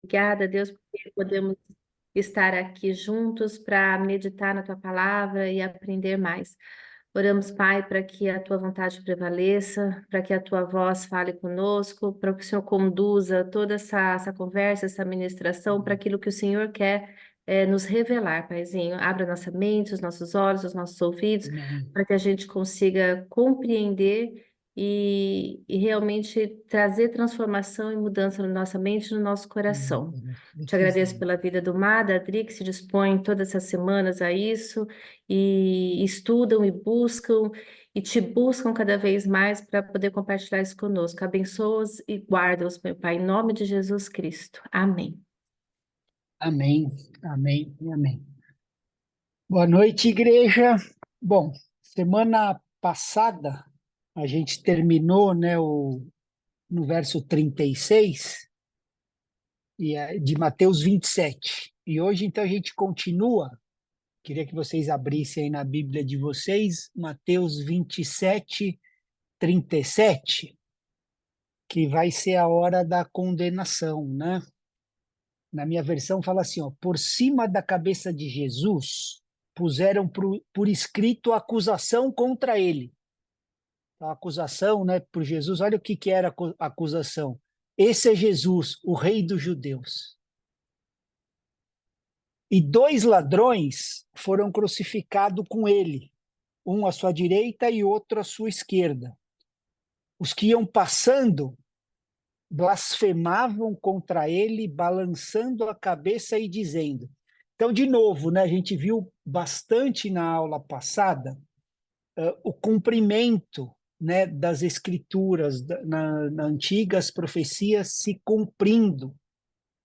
Obrigada, Deus, porque podemos estar aqui juntos para meditar na tua palavra e aprender mais. Oramos, Pai, para que a tua vontade prevaleça, para que a tua voz fale conosco, para que o Senhor conduza toda essa conversa, essa ministração, para aquilo que o Senhor quer nos revelar, Paizinho. Abra nossa mente, os nossos olhos, os nossos ouvidos, Amém. para que a gente consiga compreender e realmente trazer transformação e mudança na nossa mente e no nosso coração. Te agradeço pela vida do Mar, da Adri, que se dispõe todas essas semanas a isso, e estudam e buscam, e te buscam cada vez mais para poder compartilhar isso conosco. Abençoa-os e guarda-os, meu Pai, em nome de Jesus Cristo. Amém. Amém, amém e amém. Boa noite, igreja. Bom, semana passada a gente terminou, né, no verso 36 de Mateus 27. E hoje, então, a gente continua. Queria que vocês abrissem aí na Bíblia de vocês, Mateus 27, 37, que vai ser a hora da condenação, né? Na minha versão fala assim, ó, por cima da cabeça de Jesus puseram por escrito a acusação contra ele. A acusação, né, por Jesus, olha o que era a acusação. Esse é Jesus, o rei dos judeus. E 2 ladrões foram crucificados com ele, um à sua direita e outro à sua esquerda. Os que iam passando blasfemavam contra ele, balançando a cabeça e dizendo. Então, de novo, né, a gente viu bastante na aula passada o cumprimento, né, das escrituras, na antigas profecias se cumprindo,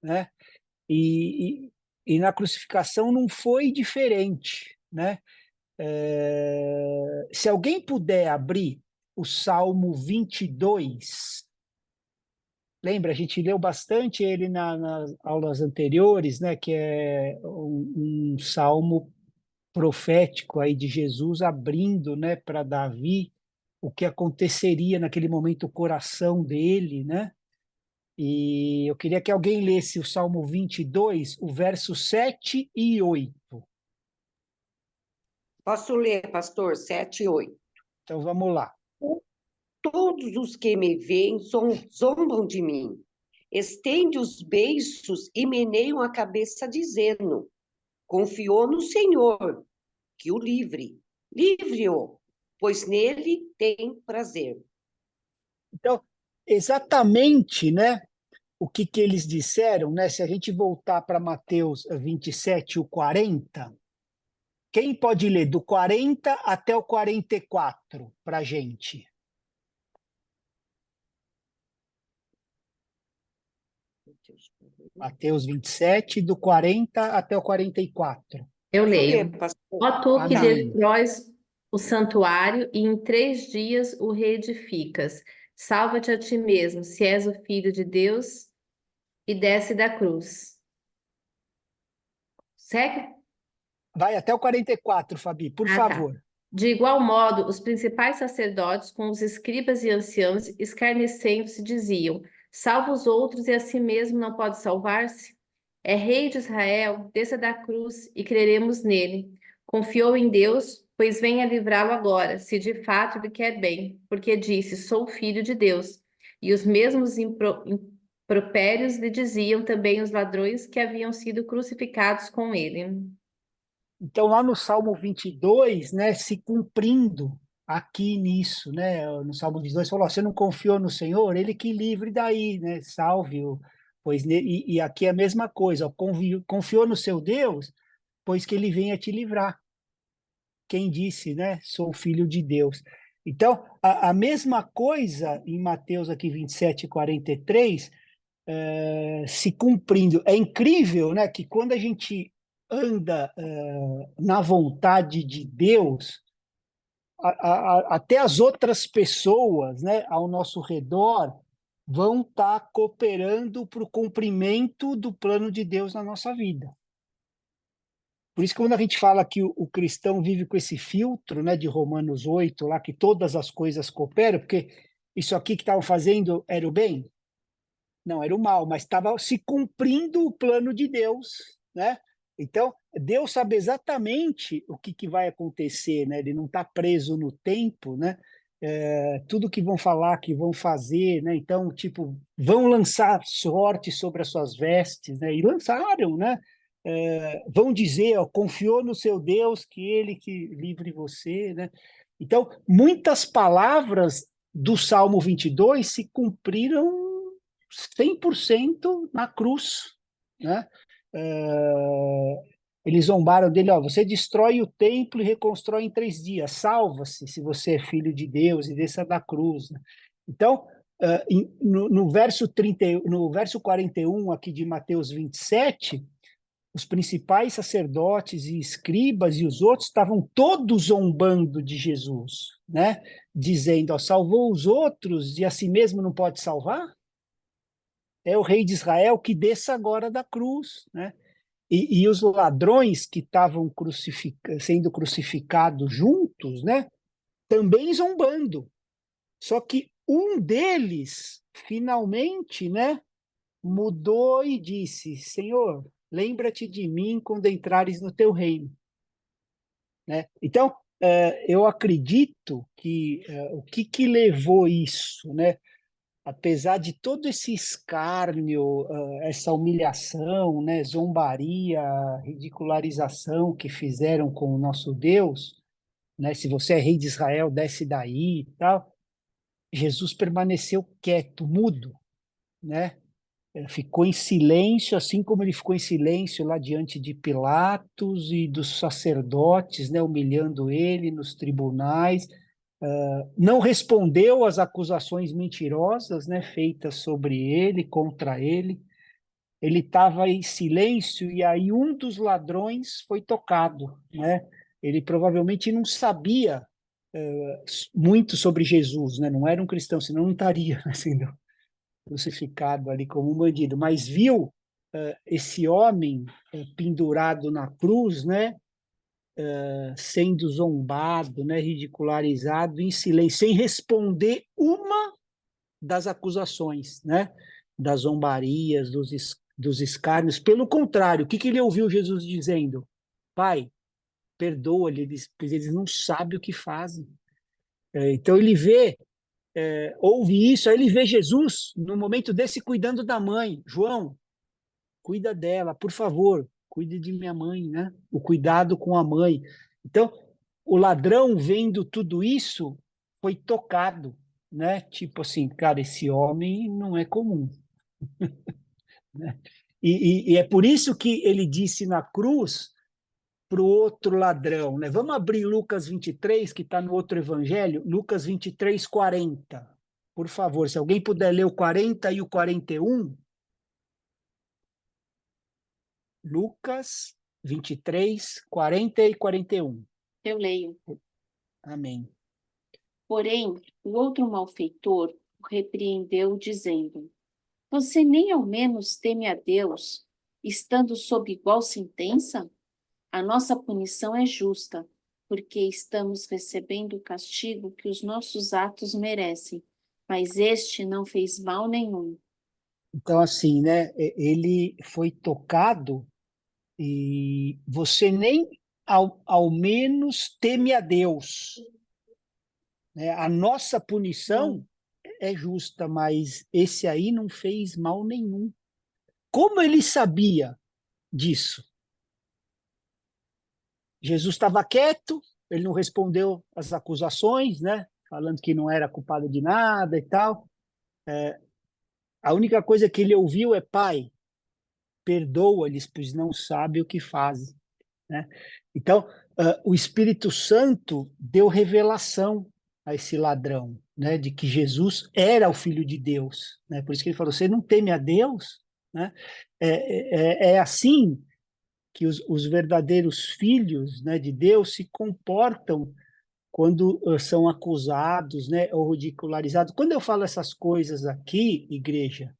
né? E na crucificação não foi diferente, né? Se alguém puder abrir o Salmo 22, lembra, a gente leu bastante ele nas aulas anteriores, né? Que é um salmo profético aí de Jesus abrindo, né, para Davi o que aconteceria naquele momento, o coração dele, né? E eu queria que alguém lesse o Salmo 22, o verso 7 e 8. Posso ler, pastor, 7 e 8. Então vamos lá. Todos os que me veem zombam de mim. Estende os beiços e meneiam a cabeça, dizendo: confiou no Senhor, que o livre. Livre-o, pois nele tem prazer. Então, exatamente, né, o que eles disseram, né? Se a gente voltar para Mateus 27, o 40, quem pode ler do 40 até o 44 para a gente? Mateus 27, do 40 até o 44. Eu Posso ler, leio. pastor? Ó tu que Amém. destróis o santuário e em 3 dias o reedificas. Salva-te a ti mesmo, se és o Filho de Deus, e desce da cruz. Segue? Vai até o 44, Fabi, por Ah, tá. favor. De igual modo, os principais sacerdotes, com os escribas e anciãos, escarnecendo-se, diziam: salva os outros e a si mesmo não pode salvar-se? É rei de Israel, desça da cruz e creremos nele. Confiou em Deus, pois venha livrá-lo agora, se de fato lhe quer bem, porque disse: sou filho de Deus. E os mesmos impropérios lhe diziam também os ladrões que haviam sido crucificados com ele. Então, lá no Salmo 22, né, se cumprindo aqui nisso, né, no Salmo 22, falou, você não confiou no Senhor? Ele que livre daí, né, salve-o, pois, e aqui é a mesma coisa, ó, confiou no seu Deus, pois que ele venha te livrar. Quem disse, né, sou filho de Deus. Então, a mesma coisa em Mateus aqui 27, 43, se cumprindo. É incrível, né, que quando a gente anda na vontade de Deus, até as outras pessoas, né, ao nosso redor vão estar cooperando para o cumprimento do plano de Deus na nossa vida. Por isso que quando a gente fala que o cristão vive com esse filtro, né, de Romanos 8, lá que todas as coisas cooperam, porque isso aqui que estavam fazendo era o bem? Não, era o mal, mas estava se cumprindo o plano de Deus, né? Então, Deus sabe exatamente o que vai acontecer, né? Ele não está preso no tempo, né? Tudo que vão falar, que vão fazer, né? Então, tipo, vão lançar sorte sobre as suas vestes, né? E lançaram, né? Vão dizer, ó, confiou no seu Deus, que ele que livre você, né? Então, muitas palavras do Salmo 22 se cumpriram 100% na cruz, né? Eles zombaram dele, ó, você destrói o templo e reconstrói em 3 dias, salva-se se você é filho de Deus e desça da cruz, né? Então, no verso 30, no verso 41 aqui de Mateus 27, os principais sacerdotes e escribas e os outros estavam todos zombando de Jesus, né? Dizendo, ó, salvou os outros e a si mesmo não pode salvar? É o rei de Israel que desça agora da cruz, né? E os ladrões que estavam sendo crucificados juntos, né? Também zombando. Só que um deles, finalmente, né? Mudou e disse, Senhor, lembra-te de mim quando entrares no teu reino, né? Então, eu acredito que o que levou isso, né? Apesar de todo esse escárnio, essa humilhação, né, zombaria, ridicularização que fizeram com o nosso Deus, né, se você é rei de Israel, desce daí e tal, Jesus permaneceu quieto, mudo, né? Ficou em silêncio, assim como ele ficou em silêncio lá diante de Pilatos e dos sacerdotes, né, humilhando ele nos tribunais, não respondeu às acusações mentirosas, né, feitas sobre ele, contra ele. Ele estava em silêncio e aí um dos ladrões foi tocado, né? Ele provavelmente não sabia muito sobre Jesus, né? Não era um cristão, senão não estaria sendo crucificado ali como um bandido, mas viu esse homem pendurado na cruz, né? Sendo zombado, né, ridicularizado em silêncio, sem responder uma das acusações, né, das zombarias, dos escárnios. Pelo contrário, o que ele ouviu Jesus dizendo? Pai, perdoa-lhes, pois eles não sabem o que fazem. Então ele ouve isso, aí ele vê Jesus, no momento desse, cuidando da mãe. João, cuida dela, por favor, cuide de minha mãe, né? O cuidado com a mãe. Então, o ladrão, vendo tudo isso, foi tocado, né? Tipo assim, cara, esse homem não é comum, né? E é por isso que ele disse na cruz para o outro ladrão, né? Vamos abrir Lucas 23, que está no outro evangelho, Lucas 23, 40. Por favor, se alguém puder ler o 40 e o 41, Lucas 23, 40 e 41. Eu leio. Amém. Porém, o outro malfeitor o repreendeu, dizendo: Você nem ao menos teme a Deus, estando sob igual sentença? A nossa punição é justa, porque estamos recebendo o castigo que os nossos atos merecem, mas este não fez mal nenhum. Então, assim, né? Ele foi tocado e você nem ao menos teme a Deus, né? A nossa punição é justa, mas esse aí não fez mal nenhum. Como ele sabia disso? Jesus estava quieto, ele não respondeu às acusações, né? Falando que não era culpado de nada e tal. A única coisa que ele ouviu é: Pai, perdoa-lhes, pois não sabem o que fazem, né? Então, o Espírito Santo deu revelação a esse ladrão, né, de que Jesus era o Filho de Deus, né? Por isso que ele falou: você não teme a Deus, né? É assim que os verdadeiros filhos, né, de Deus se comportam quando são acusados, né, ou ridicularizados. Quando eu falo essas coisas aqui, igreja,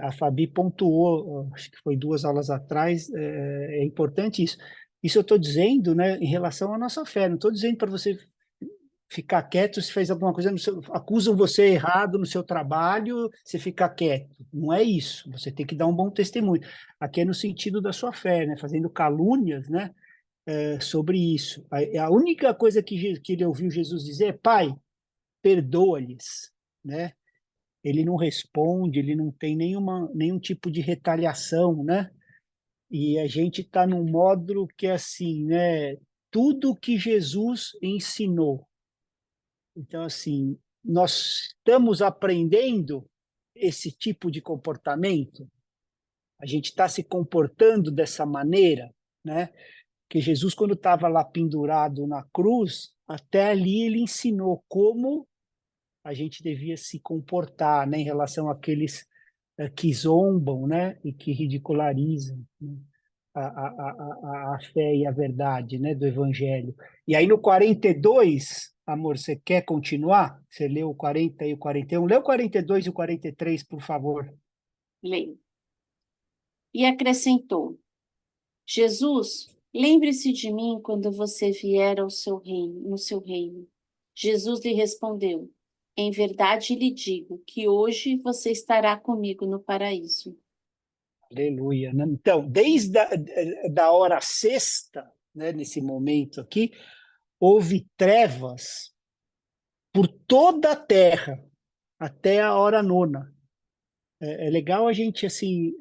a Fabi pontuou, acho que foi 2 aulas atrás, é importante isso. Isso eu estou dizendo, né, em relação à nossa fé, não estou dizendo para você ficar quieto se fez alguma coisa, acusam você errado no seu trabalho, você fica quieto. Não é isso. Você tem que dar um bom testemunho. Aqui é no sentido da sua fé, né? Fazendo calúnias, né? Sobre isso. A única coisa que ele ouviu Jesus dizer é: Pai, perdoa-lhes, né? Ele não responde, ele não tem nenhum tipo de retaliação, né? E a gente está num módulo que é assim, né? Tudo que Jesus ensinou. Então, assim, nós estamos aprendendo esse tipo de comportamento, a gente está se comportando dessa maneira, né? Que Jesus, quando estava lá pendurado na cruz, até ali ele ensinou como a gente devia se comportar, né, em relação àqueles que zombam, né, e que ridicularizam, né, a fé e a verdade, né, do Evangelho. E aí no 42, amor, você quer continuar? Você leu o 40 e o 41? Lê o 42 e o 43, por favor. Leio. E acrescentou: Jesus, lembre-se de mim quando você vier ao seu reino, no seu reino. Jesus lhe respondeu: em verdade lhe digo que hoje você estará comigo no paraíso. Aleluia, né? Então, desde da hora sexta, né, nesse momento aqui, houve trevas por toda a terra até a hora nona. É legal a gente assim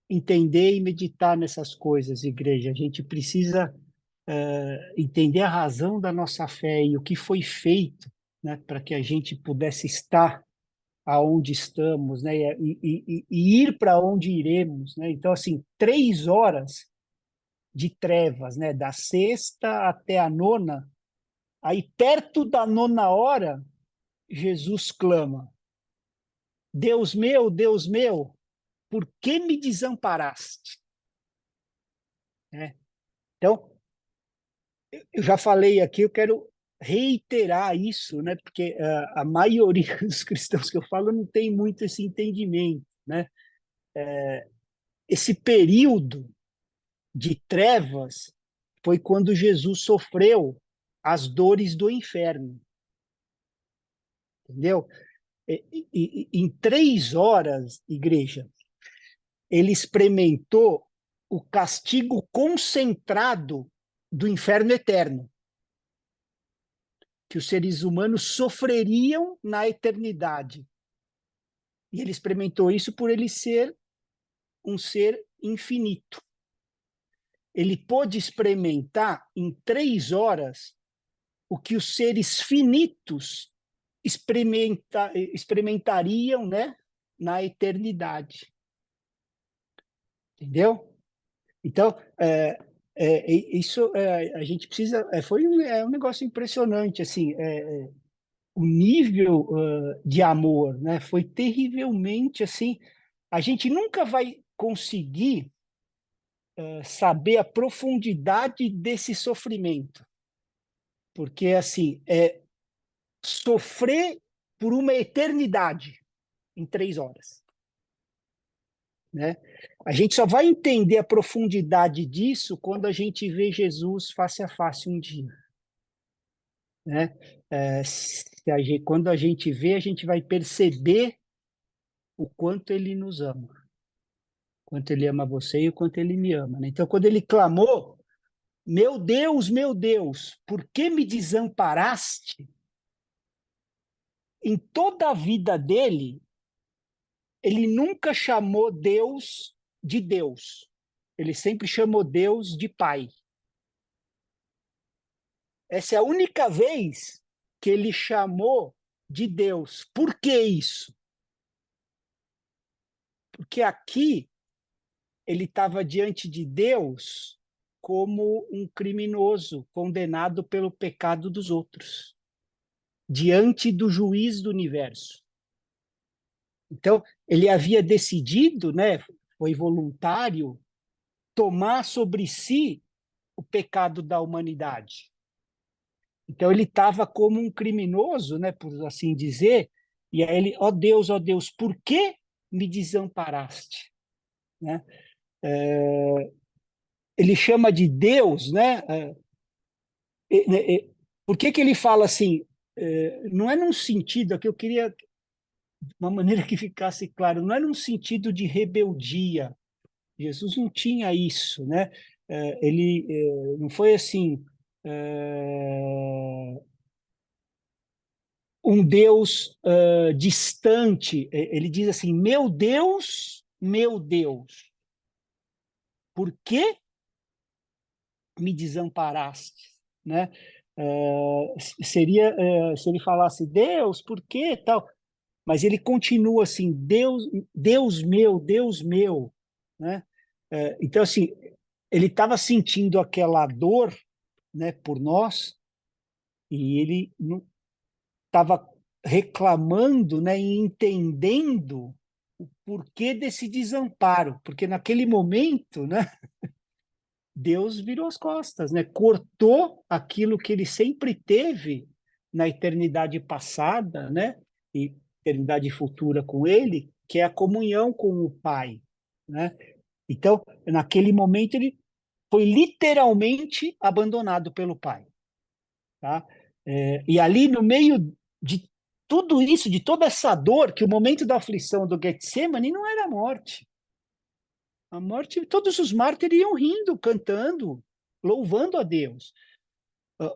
entender e meditar nessas coisas, igreja. A gente precisa entender a razão da nossa fé e o que foi feito, né, para que a gente pudesse estar aonde estamos, né, e ir para onde iremos, né? Então, assim, 3 horas de trevas, né, da sexta até a nona. Aí, perto da nona hora, Jesus clama: Deus meu, por que me desamparaste? Né? Então, eu já falei aqui, eu quero reiterar isso, né? Porque a maioria dos cristãos que eu falo não tem muito esse entendimento, né? Esse período de trevas foi quando Jesus sofreu as dores do inferno, entendeu? Em 3 horas, igreja, ele experimentou o castigo concentrado do inferno eterno, que os seres humanos sofreriam na eternidade. E ele experimentou isso por ele ser um ser infinito. Ele pôde experimentar em 3 horas o que os seres finitos experimentariam, né, na eternidade. Entendeu? Então, isso a gente precisa. Foi um negócio impressionante, assim. O nível de amor, né, foi terrivelmente assim. A gente nunca vai conseguir saber a profundidade desse sofrimento, porque assim sofrer por uma eternidade em 3 horas, né? A gente só vai entender a profundidade disso quando a gente vê Jesus face a face um dia, né? Quando a gente vê, a gente vai perceber o quanto ele nos ama, quanto ele ama você e o quanto ele me ama, né? Então, quando ele clamou: meu Deus, por que me desamparaste? Em toda a vida dele, ele nunca chamou Deus de Deus. Ele sempre chamou Deus de Pai. Essa é a única vez que ele chamou de Deus. Por que isso? Porque aqui ele estava diante de Deus como um criminoso condenado pelo pecado dos outros, diante do juiz do universo. Então, ele havia decidido, né, foi voluntário, tomar sobre si o pecado da humanidade. Então, ele estava como um criminoso, né, por assim dizer, e aí ele: ó Deus, por que me desamparaste? Né? Ele chama de Deus, né? Por que que ele fala assim? Não é num sentido, aqui eu queria uma maneira que ficasse claro, não é num sentido de rebeldia. Jesus não tinha isso, né? Ele não foi assim, um Deus distante. Ele diz assim: meu Deus, por que me desamparaste? Né? Seria se ele falasse Deus, por que tal? Mas ele continua assim: Deus meu, né? Então assim, ele estava sentindo aquela dor, né, por nós, e ele não estava reclamando, né, e entendendo o porquê desse desamparo, porque naquele momento, né, Deus virou as costas, né, cortou aquilo que ele sempre teve na eternidade passada, né, e eternidade futura com ele, que é a comunhão com o Pai, né? Então, naquele momento ele foi literalmente abandonado pelo Pai, tá? E ali no meio de tudo isso, de toda essa dor, que o momento da aflição do Getsemane não era a morte. A morte, todos os mártires iam rindo, cantando, louvando a Deus.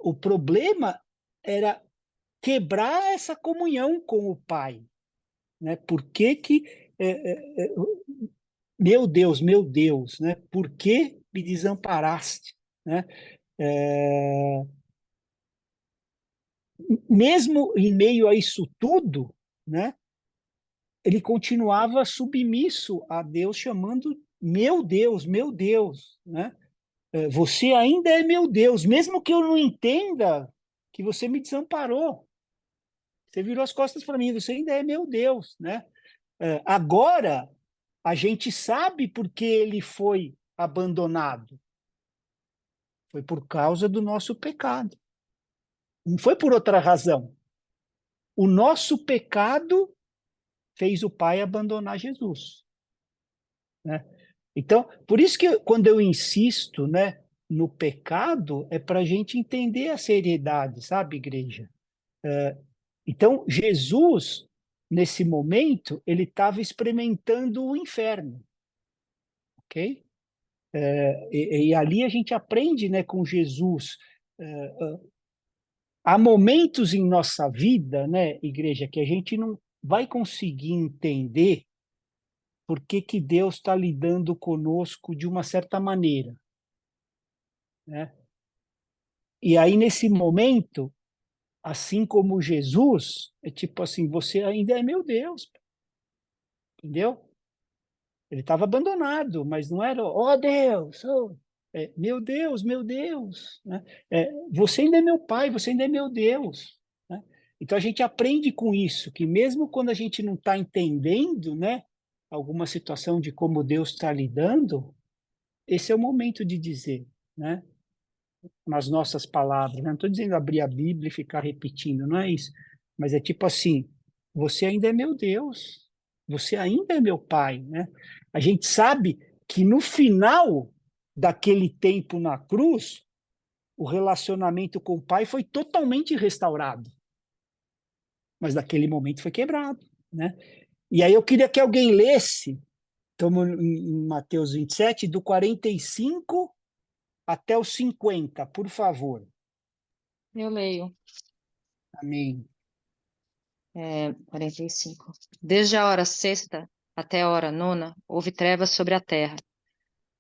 O problema era quebrar essa comunhão com o Pai, né? Por que que meu Deus, né? Por que me desamparaste, né? É, mesmo em meio a isso tudo, né? Ele continuava submisso a Deus, chamando meu Deus, né? Você ainda é meu Deus, mesmo que eu não entenda que você me desamparou. Você virou as costas para mim, você ainda é meu Deus, né? Agora, a gente sabe por que ele foi abandonado. Foi por causa do nosso pecado. Não foi por outra razão. O nosso pecado fez o Pai abandonar Jesus, né? Então, por isso que quando eu insisto, né, no pecado, é para a gente entender a seriedade, sabe, igreja? Então, Jesus, nesse momento, ele estava experimentando o inferno, ok? E ali a gente aprende, né, com Jesus. Há momentos em nossa vida, né, igreja, que a gente não vai conseguir entender por que que Deus está lidando conosco de uma certa maneira, né? E aí, nesse momento, assim como Jesus, é tipo assim, você ainda é meu Deus, entendeu? Ele estava abandonado, mas não era, ó oh, Deus, oh, meu Deus, né? Você ainda é meu pai, você ainda é meu Deus, né? Então a gente aprende com isso, que mesmo quando a gente não está entendendo, né, alguma situação de como Deus está lidando, esse é o momento de dizer, né, nas nossas palavras, né? Não estou dizendo abrir a Bíblia e ficar repetindo, não é isso, mas é tipo assim, você ainda é meu Deus, você ainda é meu pai, né? A gente sabe que no final daquele tempo na cruz, o relacionamento com o pai foi totalmente restaurado, mas naquele momento foi quebrado, né? E aí eu queria que alguém lesse, estamos em Mateus 27, do 45 até o 50, por favor. Eu leio. Amém. 45. Desde a hora sexta até a hora nona, houve trevas sobre a terra.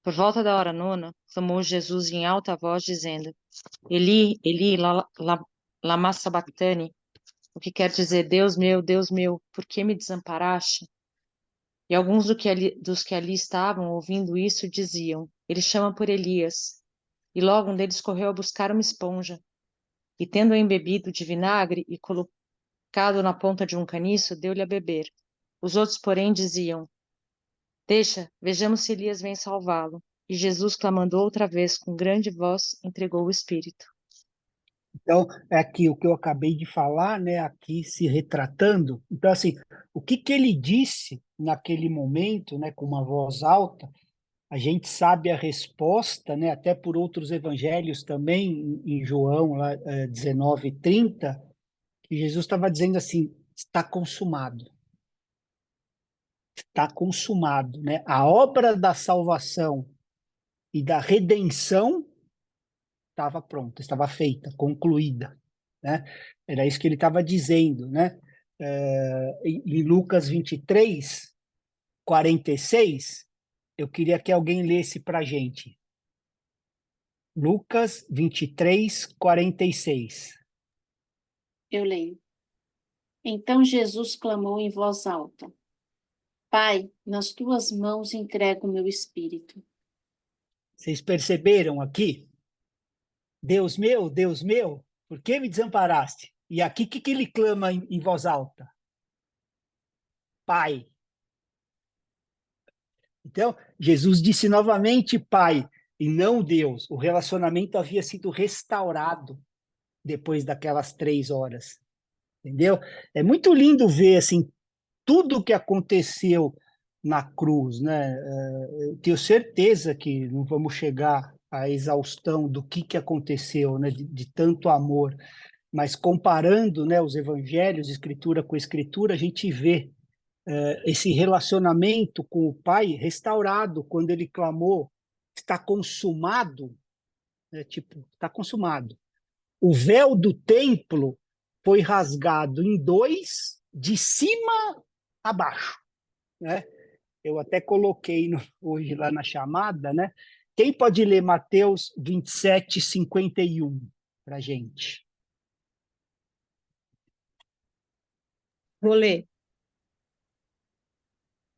Por volta da hora nona, clamou Jesus em alta voz, dizendo: Eli, Eli, lama sabachthani, o que quer dizer, Deus meu, por que me desamparaste? E alguns dos que ali estavam, ouvindo isso, diziam: Ele chama por Elias. E logo um deles correu a buscar uma esponja, e tendo-a embebido de vinagre e colocado na ponta de um caniço, deu-lhe a beber. Os outros, porém, diziam: Deixa, vejamos se Elias vem salvá-lo. E Jesus, clamando outra vez com grande voz, entregou o Espírito. Então, é aqui o que eu acabei de falar, né, aqui se retratando. Então, assim, o que que ele disse naquele momento, né, com uma voz alta, A gente sabe a resposta, né, até por outros evangelhos também, em João lá, 19:30, que Jesus estava dizendo assim, está consumado. Está consumado, né? A obra da salvação e da redenção estava pronta, estava feita, concluída, né? Era isso que ele estava dizendo, né? Em Lucas 23:46, eu queria que alguém lesse para a gente. Lucas 23:46. Eu leio. Então Jesus clamou em voz alta: Pai, nas tuas mãos entrego o meu espírito. Vocês perceberam aqui? Deus meu, por que me desamparaste? E aqui, o que ele clama em voz alta? Pai. Então, Jesus disse novamente Pai, e não Deus. O relacionamento havia sido restaurado depois daquelas 3 horas. Entendeu? É muito lindo ver, assim, tudo o que aconteceu na cruz, né? Eu tenho certeza que não vamos chegar à exaustão do que aconteceu, né? De tanto amor. Mas comparando, né, os evangelhos, escritura com escritura, a gente vê esse relacionamento com o Pai restaurado quando ele clamou, está consumado, né, tipo, está consumado. O véu do templo foi rasgado em dois, de cima a baixo, né? Eu até coloquei hoje lá na chamada, né? Quem pode ler Mateus 27:51 para a gente? Vou ler.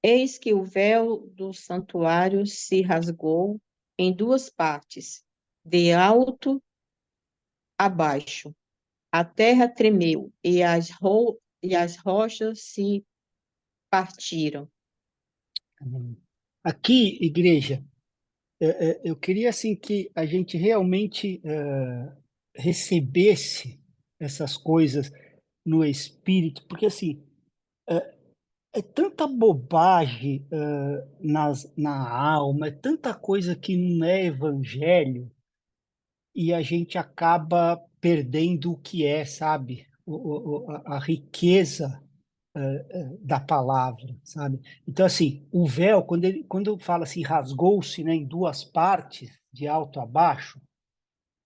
Eis que o véu do santuário se rasgou em duas partes, de alto a baixo. A terra tremeu e as rochas se partiram. Aqui, igreja, eu queria assim que a gente realmente recebesse essas coisas no espírito, porque assim é tanta bobagem na alma, é tanta coisa que não é evangelho e a gente acaba perdendo o que é, sabe? A riqueza da palavra, sabe? Então, assim, o véu, quando fala assim, rasgou-se, né, em duas partes, de alto a baixo,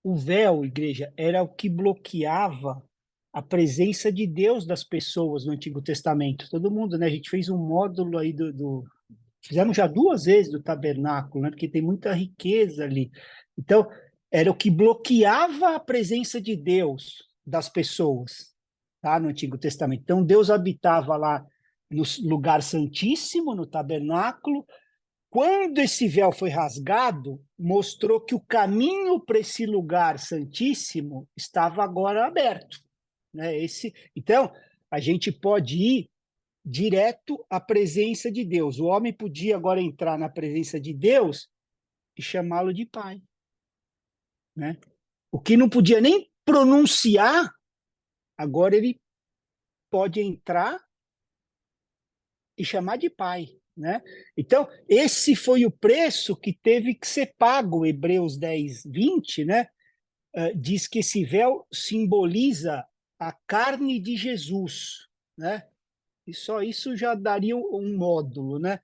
o véu, igreja, era o que bloqueava a presença de Deus das pessoas no Antigo Testamento. Todo mundo, né? A gente fez um módulo aí fizemos já 2 vezes do tabernáculo, né? Porque tem muita riqueza ali. Então, era o que bloqueava a presença de Deus das pessoas, tá? No Antigo Testamento. Então, Deus habitava lá no lugar santíssimo, no tabernáculo. Quando esse véu foi rasgado, mostrou que o caminho para esse lugar santíssimo estava agora aberto, né? Então, a gente pode ir direto à presença de Deus. O homem podia agora entrar na presença de Deus e chamá-lo de pai, né? O que não podia nem pronunciar, agora ele pode entrar e chamar de pai, né? Então, esse foi o preço que teve que ser pago. Hebreus 10:20, né? Diz que esse véu simboliza a carne de Jesus, né? E só isso já daria um módulo, né?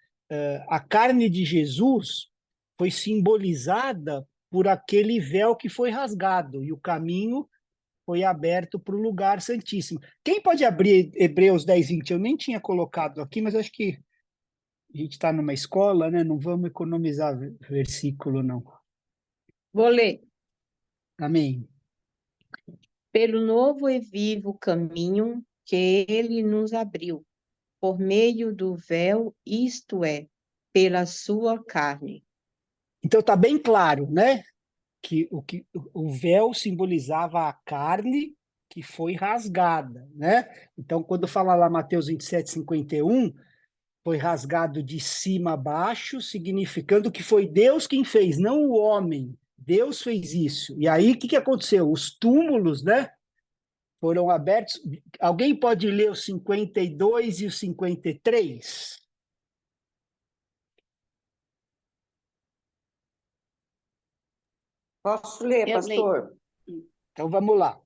A carne de Jesus foi simbolizada por aquele véu que foi rasgado e o caminho foi aberto para o lugar santíssimo. Quem pode abrir Hebreus 10:20? Eu nem tinha colocado aqui, mas acho que a gente está numa escola, né? Não vamos economizar versículo, não. Vou ler. Amém. Pelo novo e vivo caminho que ele nos abriu, por meio do véu, isto é, pela sua carne. Então está bem claro, né? Que o véu simbolizava a carne que foi rasgada, né? Então, quando fala lá Mateus 27:51, foi rasgado de cima a baixo, significando que foi Deus quem fez, não o homem. Deus fez isso. E aí, o que aconteceu? Os túmulos, né, foram abertos. Alguém pode ler o 52 e o 53? Posso ler, Eu leio. pastor? Então vamos lá.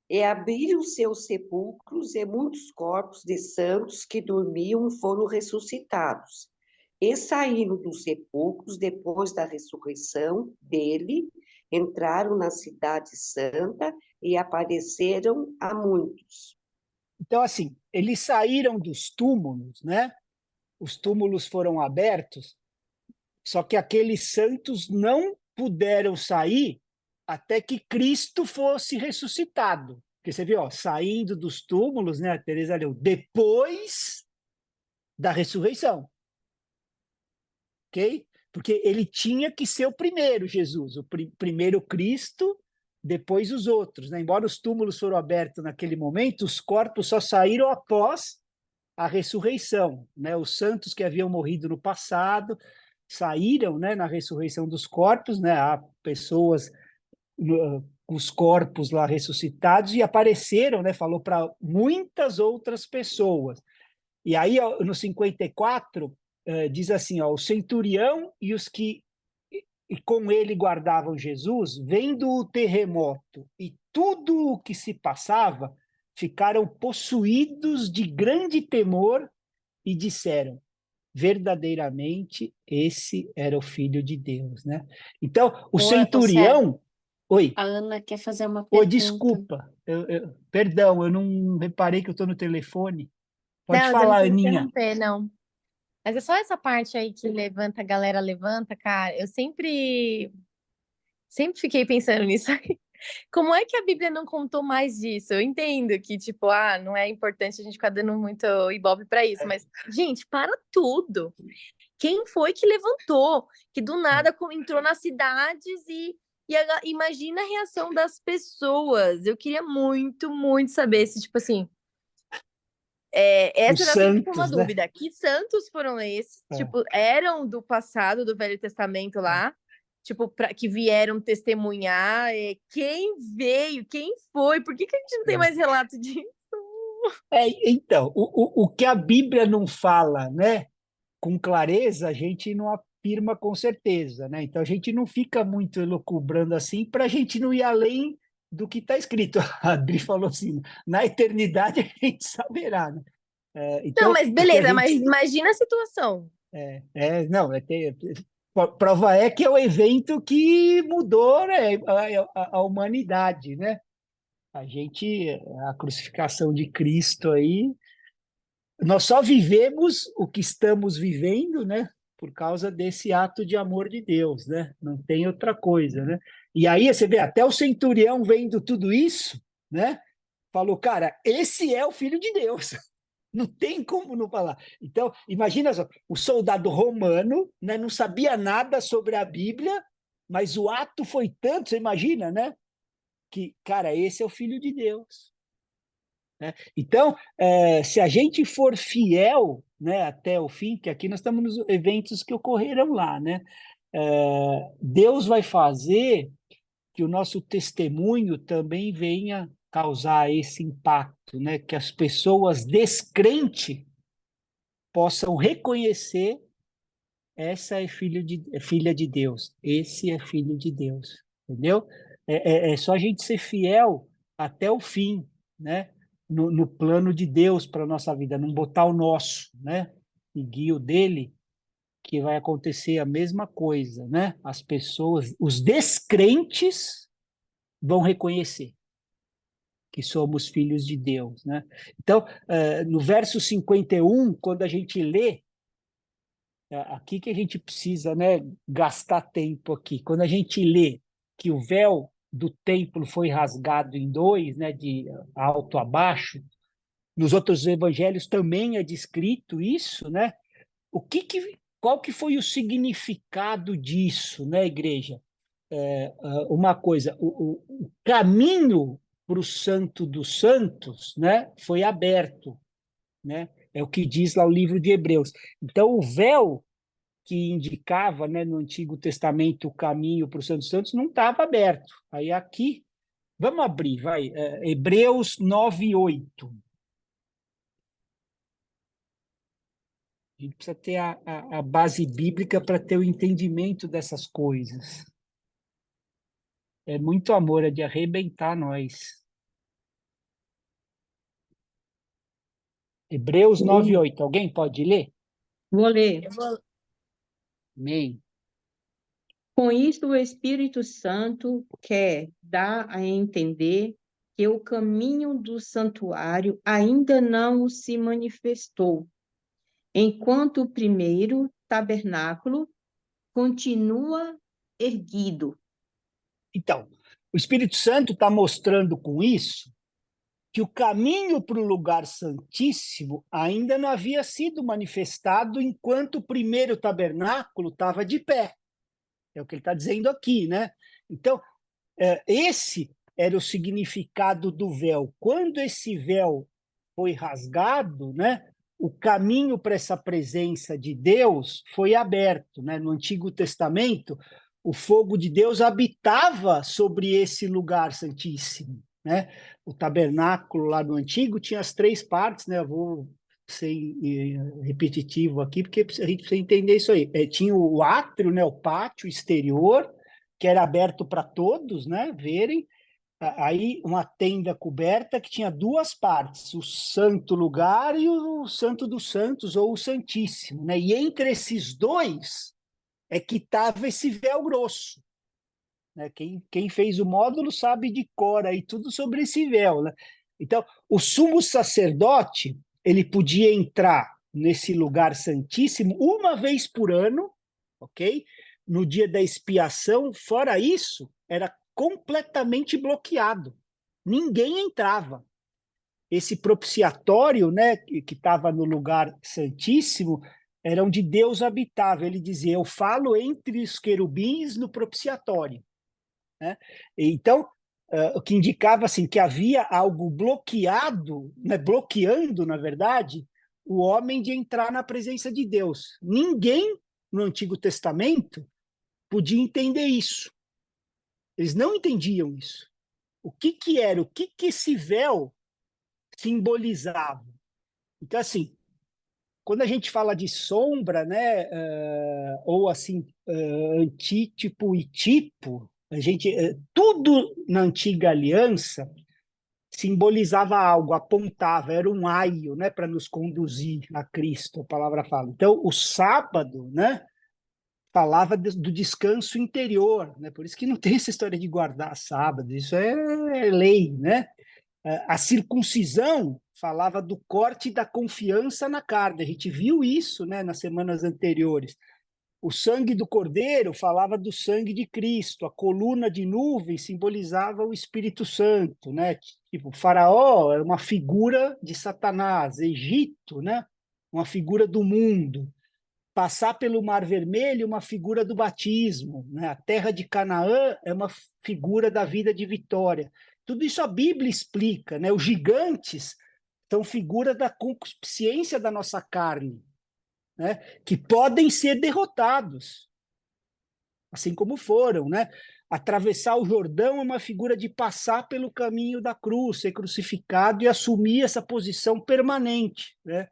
E abriram seus sepulcros, e muitos corpos de santos que dormiam foram ressuscitados. E saíram dos sepulcros depois da ressurreição dele, entraram na cidade santa e apareceram a muitos. Então, assim, eles saíram dos túmulos, né? Os túmulos foram abertos, só que aqueles santos não puderam sair até que Cristo fosse ressuscitado. Porque você viu, ó, saindo dos túmulos, né? A Teresa leu, depois da ressurreição. Ok? Porque ele tinha que ser o primeiro, Jesus, o primeiro Cristo, depois os outros, né? Embora os túmulos foram abertos naquele momento, os corpos só saíram após a ressurreição, né? Os santos que haviam morrido no passado saíram, né, na ressurreição dos corpos, né? Há pessoas com os corpos lá ressuscitados e apareceram, né? Falou para muitas outras pessoas. E aí, no 54, diz assim, ó, o centurião e os que e com ele guardavam Jesus, vendo o terremoto e tudo o que se passava, ficaram possuídos de grande temor e disseram, verdadeiramente, esse era o Filho de Deus, né? Então, o centurião... Oi, A Ana quer fazer uma oi, pergunta. desculpa, perdão, eu não reparei que eu estou no telefone. Pode Não, eu não falar, quis Aninha. interromper, não. Mas é só essa parte aí que levanta, a galera levanta, cara. Eu sempre fiquei pensando nisso aí. Como é que a Bíblia não contou mais disso? Eu entendo que, tipo, não é importante a gente ficar dando muito ibope pra isso, mas, gente, para tudo. Quem foi que levantou? Que do nada entrou nas cidades imagina a reação das pessoas. Eu queria muito, muito saber se, tipo assim, essa Os era sempre uma santos, né? dúvida. Que santos foram esses? É. Tipo, eram do passado, do Velho Testamento lá? Tipo, que vieram testemunhar? Quem veio? Quem foi? Por que a gente não tem mais relato disso? Então, o que a Bíblia não fala, né, com clareza, a gente não afirma com certeza, né? Então a gente não fica muito elucubrando assim para a gente não ir além do que está escrito. A Adri falou assim, na eternidade a gente saberá, né? Então, Não, mas o que a beleza, mas gente... imagina a situação. não, prova é que é o evento que mudou, né, a humanidade, né? A crucificação de Cristo aí, nós só vivemos o que estamos vivendo, né? Por causa desse ato de amor de Deus, né? Não tem outra coisa, né? E aí você vê, até o centurião vendo tudo isso, né? Falou, cara, esse é o Filho de Deus. Não tem como não falar. Então, imagina só, o soldado romano, né, não sabia nada sobre a Bíblia, mas o ato foi tanto, você imagina, né? Que, cara, esse é o Filho de Deus. Né? Então, se a gente for fiel, né, até o fim, que aqui nós estamos nos eventos que ocorreram lá, né? Deus vai fazer que o nosso testemunho também venha causar esse impacto, né? Que as pessoas descrentes possam reconhecer essa é filha de Deus, esse é filho de Deus, entendeu? É só a gente ser fiel até o fim, né? No plano de Deus para a nossa vida, não botar o nosso, né? Seguir o dele, que vai acontecer a mesma coisa, né? As pessoas, os descrentes vão reconhecer que somos filhos de Deus, né? Então, no verso 51, quando a gente lê, aqui que a gente precisa, né, gastar tempo aqui. Quando a gente lê que o véu do templo foi rasgado em dois, né, de alto a baixo, nos outros evangelhos também é descrito isso, né? Qual que foi o significado disso, né, igreja? Uma coisa, o caminho para o Santo dos Santos, né, foi aberto, né? É o que diz lá o livro de Hebreus. Então, o véu que indicava, né, no Antigo Testamento o caminho para os Santos Santos não estava aberto. Aí aqui, vamos abrir, vai, Hebreus 9:8. A gente precisa ter a base bíblica para ter o entendimento dessas coisas. É muito amor, é de arrebentar nós. Hebreus 9:8. Alguém pode ler? Vou ler. Eu vou- Amém. Com isto, o Espírito Santo quer dar a entender que o caminho do santuário ainda não se manifestou, enquanto o primeiro tabernáculo continua erguido. Então, o Espírito Santo está mostrando com isso que o caminho para o lugar santíssimo ainda não havia sido manifestado enquanto o primeiro tabernáculo estava de pé. É o que ele está dizendo aqui, né? Então, esse era o significado do véu. Quando esse véu foi rasgado, né, o caminho para essa presença de Deus foi aberto, né? No Antigo Testamento, o fogo de Deus habitava sobre esse lugar santíssimo, né? O tabernáculo lá no Antigo tinha as 3 partes, né? Eu vou ser repetitivo aqui, porque a gente precisa entender isso aí. Tinha o átrio, né? O pátio exterior, que era aberto para todos, né, verem. Aí uma tenda coberta que tinha 2 partes, o santo lugar e o santo dos santos, ou o santíssimo, né? E entre esses 2 é que estava esse véu grosso, né? Quem fez o módulo sabe de cor aí tudo sobre esse véu, né? Então, o sumo sacerdote, ele podia entrar nesse lugar santíssimo uma vez por ano, ok? No dia da expiação. Fora isso, era completamente bloqueado. Ninguém entrava. Esse propiciatório, né, que estava no lugar santíssimo, era onde Deus habitava. Ele dizia: eu falo entre os querubins no propiciatório, né? Então, o que indicava assim que havia algo bloqueado, né, bloqueando, na verdade, o homem de entrar na presença de Deus. Ninguém no Antigo Testamento podia entender isso. Eles não entendiam isso. O que era? O que esse véu simbolizava? Então, assim, quando a gente fala de sombra, né, ou assim, antítipo e tipo, a gente, tudo na antiga aliança simbolizava algo, apontava, era um aio, né, para nos conduzir a Cristo, a palavra fala. Então, o sábado, né, falava do descanso interior, né? Por isso que não tem essa história de guardar sábado, isso é lei, né? A circuncisão falava do corte da confiança na carne, a gente viu isso, né, nas semanas anteriores. O sangue do cordeiro falava do sangue de Cristo, a coluna de nuvem simbolizava o Espírito Santo, né? Tipo, Faraó era uma figura de Satanás, Egito, né? Uma figura do mundo. Passar pelo Mar Vermelho, uma figura do batismo, né? A terra de Canaã é uma figura da vida de vitória. Tudo isso a Bíblia explica, né? Os gigantes são figura da concupiscência da nossa carne, né? Que podem ser derrotados, assim como foram, né? Atravessar o Jordão é uma figura de passar pelo caminho da cruz, ser crucificado e assumir essa posição permanente, né?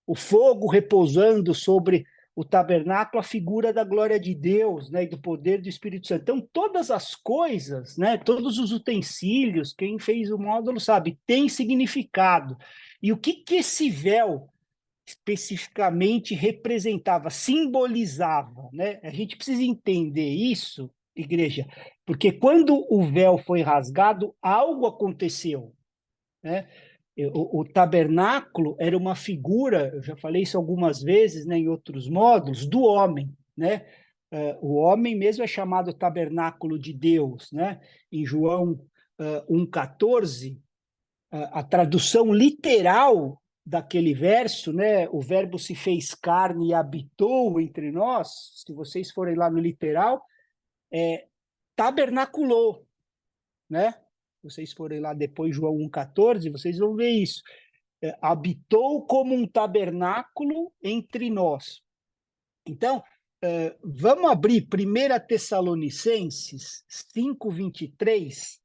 O fogo repousando sobre o tabernáculo, a figura da glória de Deus, né, e do poder do Espírito Santo. Então, todas as coisas, né, todos os utensílios, quem fez o módulo sabe, tem significado. E o que esse véu especificamente representava, simbolizava, né? A gente precisa entender isso, igreja, porque quando o véu foi rasgado, algo aconteceu, né? O tabernáculo era uma figura, eu já falei isso algumas vezes, né, em outros módulos, do homem, né? O homem mesmo é chamado tabernáculo de Deus, né? Em João 1,14, a tradução literal daquele verso, né? O verbo se fez carne e habitou entre nós. Se vocês forem lá no literal, tabernaculou, né? Se vocês forem lá depois, João 1,14, vocês vão ver isso. Habitou como um tabernáculo entre nós. Então, vamos abrir 1 Tessalonicenses 5:23,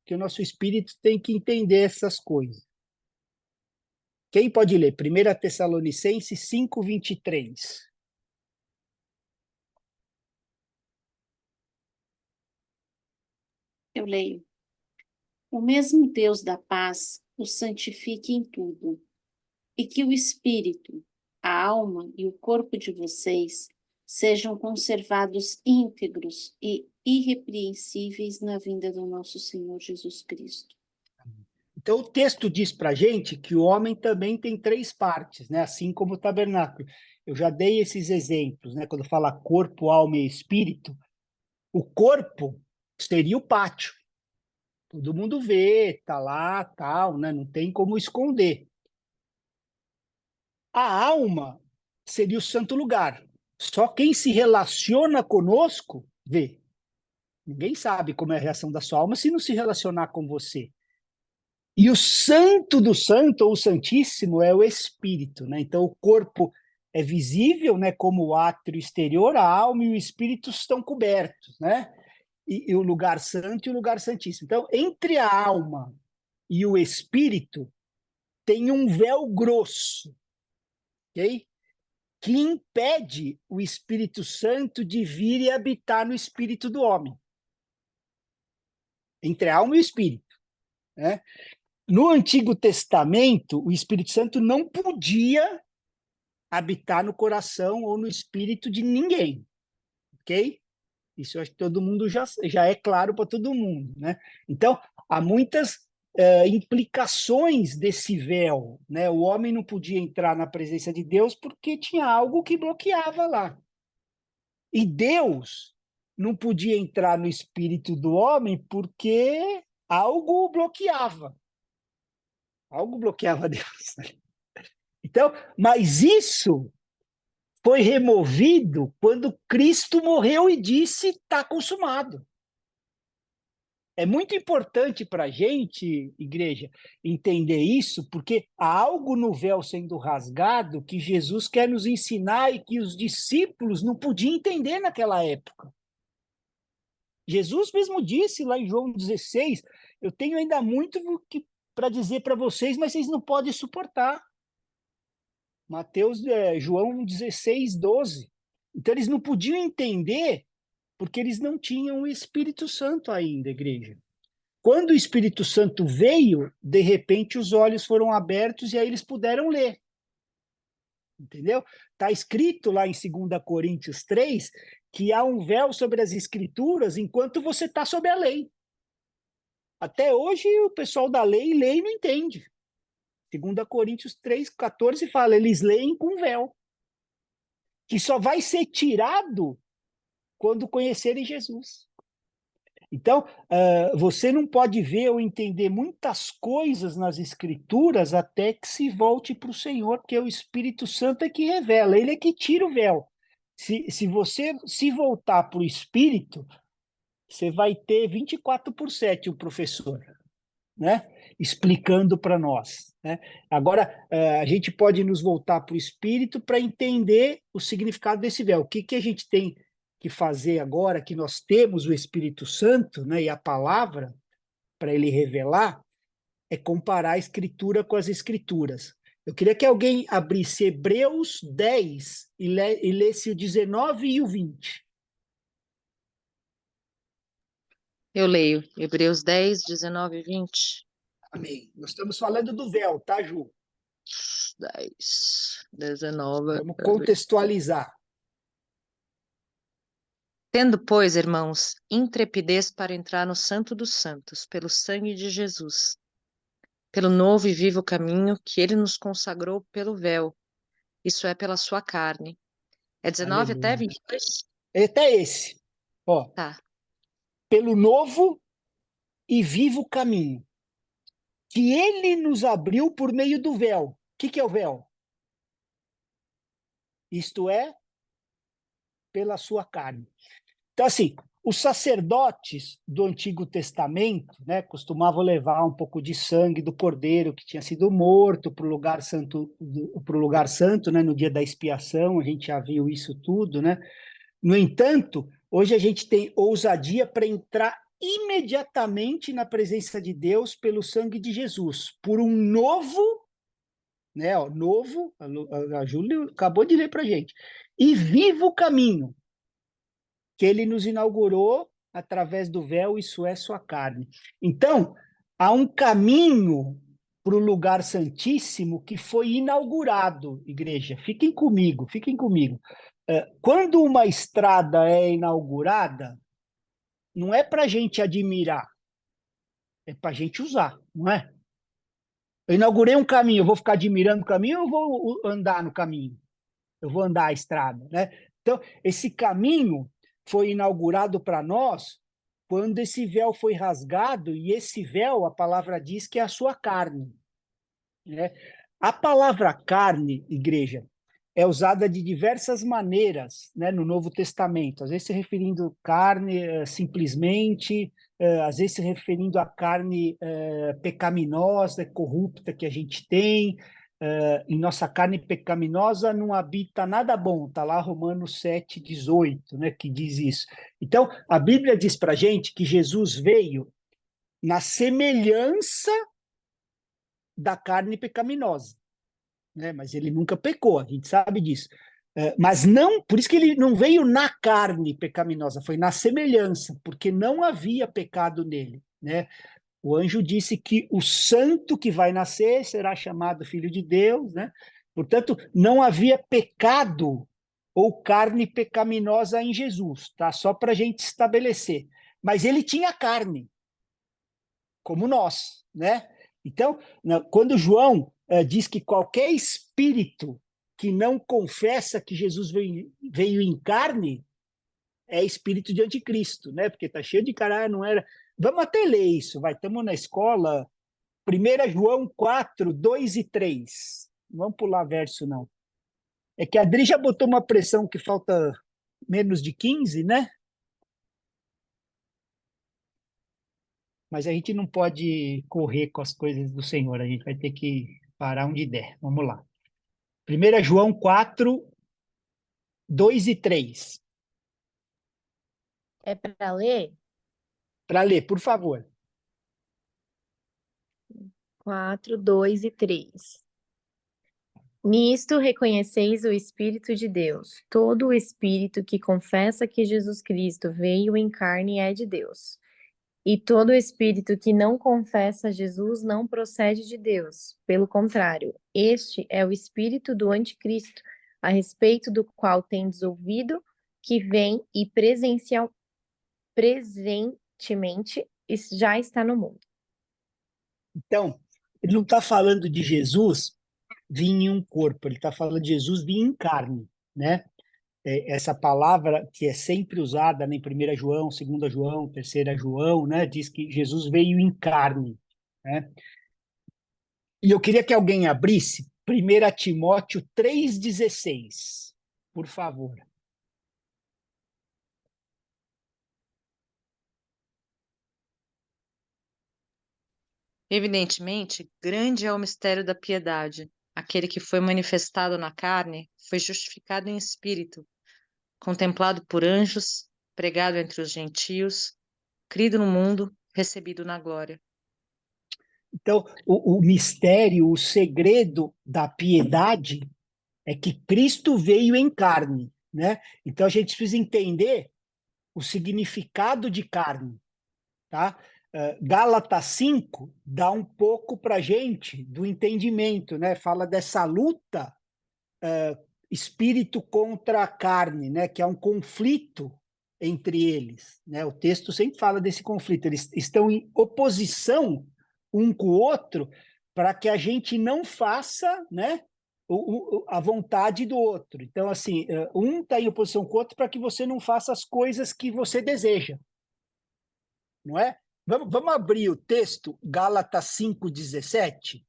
que o nosso espírito tem que entender essas coisas. Quem pode ler? 1 Tessalonicenses 5:23. Eu leio. O mesmo Deus da paz os santifique em tudo, e que o espírito, a alma e o corpo de vocês sejam conservados íntegros e irrepreensíveis na vinda do nosso Senhor Jesus Cristo. Então, o texto diz para a gente que o homem também tem 3 partes, né? Assim como o tabernáculo. Eu já dei esses exemplos, né? Quando fala corpo, alma e espírito, o corpo seria o pátio. Todo mundo vê, tá lá, tal, né? Não tem como esconder. A alma seria o santo lugar. Só quem se relaciona conosco vê. Ninguém sabe como é a reação da sua alma se não se relacionar com você. E o santo do santo, ou o santíssimo, é o espírito, né? Então, o corpo é visível, né, como o átrio exterior, a alma e o espírito estão cobertos, né? E o lugar santo e o lugar santíssimo. Então, entre a alma e o espírito, tem um véu grosso, ok? Que impede o Espírito Santo de vir e habitar no espírito do homem. Entre a alma e o espírito, né? No Antigo Testamento, o Espírito Santo não podia habitar no coração ou no espírito de ninguém, ok? Isso eu acho que todo mundo já é claro para todo mundo, né? Então, há muitas implicações desse véu, né? O homem não podia entrar na presença de Deus porque tinha algo que bloqueava lá. E Deus não podia entrar no espírito do homem porque algo bloqueava. Algo bloqueava Deus. Então, mas isso foi removido quando Cristo morreu e disse: está consumado. É muito importante para a gente, igreja, entender isso, porque há algo no véu sendo rasgado que Jesus quer nos ensinar e que os discípulos não podiam entender naquela época. Jesus mesmo disse lá em João 16, eu tenho ainda muito para dizer para vocês, mas vocês não podem suportar. João 16, 12. Então, eles não podiam entender porque eles não tinham o Espírito Santo ainda, igreja. Quando o Espírito Santo veio, de repente os olhos foram abertos e aí eles puderam ler. Entendeu? Está escrito lá em 2 Coríntios 3 que há um véu sobre as Escrituras enquanto você está sob a lei. Até hoje o pessoal da lei lê e não entende. 2 Coríntios 3,14 fala, eles leem com véu, que só vai ser tirado quando conhecerem Jesus. Então, você não pode ver ou entender muitas coisas nas Escrituras até que se volte para o Senhor, porque o Espírito Santo é que revela, ele é que tira o véu. Se você se voltar para o Espírito, você vai ter 24/7 o professor, né? Explicando para nós, né? Agora, a gente pode nos voltar para o Espírito para entender o significado desse véu. O que a gente tem que fazer agora que nós temos o Espírito Santo, né, e a palavra para ele revelar, é comparar a Escritura com as Escrituras. Eu queria que alguém abrisse Hebreus 10 e lesse o 19 e o 20. Eu leio Hebreus 10, 19 e 20. Amém. Nós estamos falando do véu, tá, Ju? 10, 19. Vamos contextualizar. Tendo, pois, irmãos, intrepidez para entrar no Santo dos Santos, pelo sangue de Jesus, pelo novo e vivo caminho que ele nos consagrou pelo véu, isso é, pela sua carne. É 19 até Aleluia. 22? Até esse. Ó, Tá. pelo novo e vivo caminho que ele nos abriu por meio do véu. O que é o véu? Isto é, pela sua carne. Então, assim, os sacerdotes do Antigo Testamento, né, costumavam levar um pouco de sangue do cordeiro que tinha sido morto para o lugar santo, né, no dia da expiação. A gente já viu isso tudo, né? No entanto, hoje a gente tem ousadia para entrar imediatamente na presença de Deus pelo sangue de Jesus, por um novo né? Ó, novo, a Júlia acabou de ler para a gente. E vivo o caminho que ele nos inaugurou através do véu, isso é sua carne. Então, há um caminho para o lugar santíssimo que foi inaugurado, igreja. Fiquem comigo, fiquem comigo. Quando uma estrada é inaugurada, não é para a gente admirar, é para a gente usar, não é? Eu inaugurei um caminho, eu vou ficar admirando o caminho ou eu vou andar no caminho? Eu vou andar a estrada, né? Então, esse caminho foi inaugurado para nós quando esse véu foi rasgado, e esse véu, a palavra diz que é a sua carne, né? A palavra carne, igreja, é usada de diversas maneiras, né, no Novo Testamento, às vezes se referindo carne simplesmente, às vezes se referindo à carne pecaminosa, corrupta que a gente tem. Em nossa carne pecaminosa não habita nada bom, está lá Romanos 7,18, né, que diz isso. Então, a Bíblia diz para a gente que Jesus veio na semelhança da carne pecaminosa, né? Mas ele nunca pecou, a gente sabe disso. Mas não, por isso que ele não veio na carne pecaminosa, foi na semelhança, porque não havia pecado nele, né? O anjo disse que o santo que vai nascer será chamado filho de Deus, né? Portanto, não havia pecado ou carne pecaminosa em Jesus, tá? Só para a gente estabelecer. Mas ele tinha carne, como nós, né? Então, quando João diz que qualquer espírito que não confessa que Jesus veio em carne é espírito de anticristo, né? Porque tá cheio de cara, não era. Vamos até ler isso, vai. Estamos na escola. 1 João 4, 2 e 3. Não vamos pular verso, não. É que a Adri já botou uma pressão que falta menos de 15, né? Mas a gente não pode correr com as coisas do Senhor, a gente vai ter que parar onde der. Vamos lá. 1 João 4, 2 e 3. É para ler? Para ler, por favor. 4, 2 e 3. Nisto reconheceis o Espírito de Deus. Todo o espírito que confessa que Jesus Cristo veio em carne é de Deus. E todo espírito que não confessa Jesus não procede de Deus. Pelo contrário, este é o espírito do anticristo, a respeito do qual tendes ouvido que vem e presentemente já está no mundo. Então, ele não está falando de Jesus vir em um corpo, ele está falando de Jesus vir em carne, né? Essa palavra que é sempre usada em 1 João, 2 João, 3 João, né? Diz que Jesus veio em carne, né? E eu queria que alguém abrisse 1 Timóteo 3,16, por favor. Evidentemente, grande é o mistério da piedade. Aquele que foi manifestado na carne foi justificado em espírito, contemplado por anjos, pregado entre os gentios, crido no mundo, recebido na glória. Então, o mistério, o segredo da piedade é que Cristo veio em carne, né? Então, a gente precisa entender o significado de carne, tá? Gálatas 5 dá um pouco para a gente do entendimento, né? Fala dessa luta espírito contra a carne, né? Que é um conflito entre eles, né? O texto sempre fala desse conflito, eles estão em oposição um com o outro para que a gente não faça, né? A vontade do outro. Então, assim, um está em oposição com o outro para que você não faça as coisas que você deseja, não é? Vamos abrir o texto, Gálatas 5,17?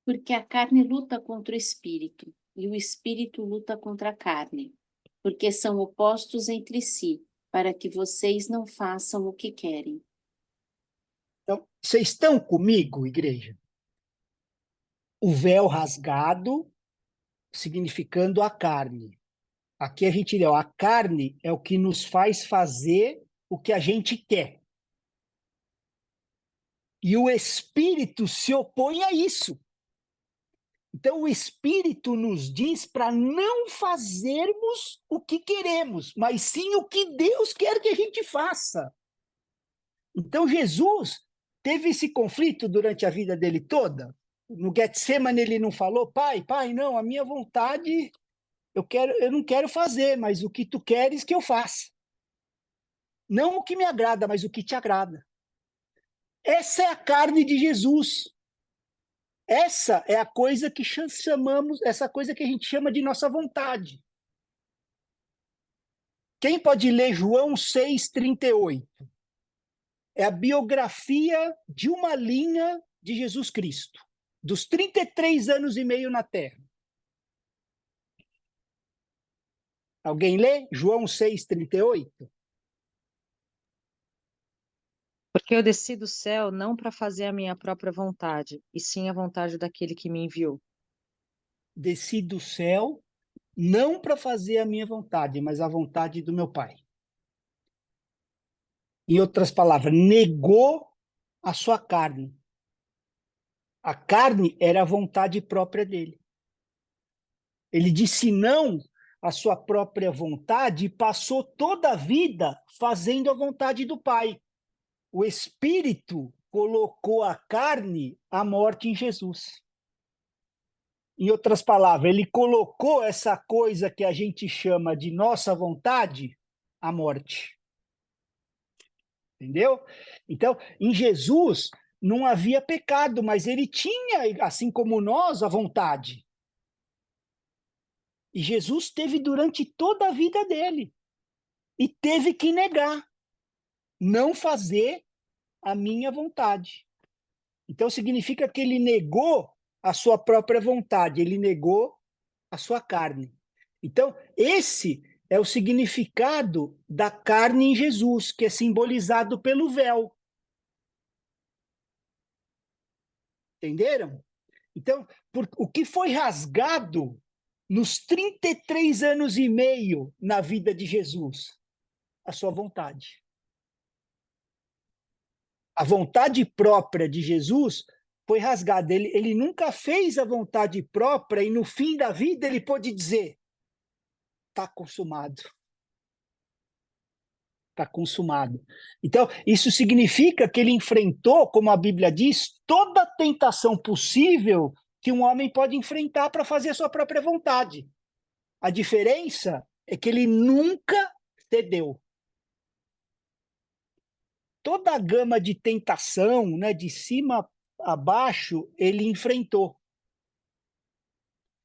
Porque a carne luta contra o espírito, e o espírito luta contra a carne, porque são opostos entre si, para que vocês não façam o que querem. Então, vocês estão comigo, igreja? O véu rasgado, significando a carne. Aqui a gente leu, a carne é o que nos faz fazer o que a gente quer. E o Espírito se opõe a isso. Então, o Espírito nos diz para não fazermos o que queremos, mas sim o que Deus quer que a gente faça. Então, Jesus teve esse conflito durante a vida dele toda. No Getsemane, ele não falou, pai, não, a minha vontade, eu não quero fazer, mas o que tu queres que eu faça. Não o que me agrada, mas o que te agrada. Essa é a carne de Jesus. Essa é a coisa que chamamos, essa coisa que a gente chama de nossa vontade. Quem pode ler João 6,38? É a biografia de uma linha de Jesus Cristo, dos 33 anos e meio na Terra. Alguém lê? João 6,38? Porque eu desci do céu não para fazer a minha própria vontade, e sim a vontade daquele que me enviou. Desci do céu não para fazer a minha vontade, mas a vontade do meu Pai. Em outras palavras, negou a sua carne. A carne era a vontade própria dele. Ele disse não à sua própria vontade e passou toda a vida fazendo a vontade do Pai. O Espírito colocou a carne à morte em Jesus. Em outras palavras, ele colocou essa coisa que a gente chama de nossa vontade à morte. Entendeu? Então, em Jesus não havia pecado, mas ele tinha, assim como nós, a vontade. E Jesus teve durante toda a vida dele. E teve que negar, não fazer a minha vontade. Então, significa que ele negou a sua própria vontade, ele negou a sua carne. Então, esse é o significado da carne em Jesus, que é simbolizado pelo véu. Entenderam? Então, o que foi rasgado nos 33 anos e meio na vida de Jesus? A sua vontade. A vontade própria de Jesus foi rasgada. Ele nunca fez a vontade própria e no fim da vida ele pôde dizer, está consumado. Está consumado. Então, isso significa que ele enfrentou, como a Bíblia diz, toda tentação possível que um homem pode enfrentar para fazer a sua própria vontade. A diferença é que ele nunca cedeu. Toda a gama de tentação, né, de cima a baixo, ele enfrentou.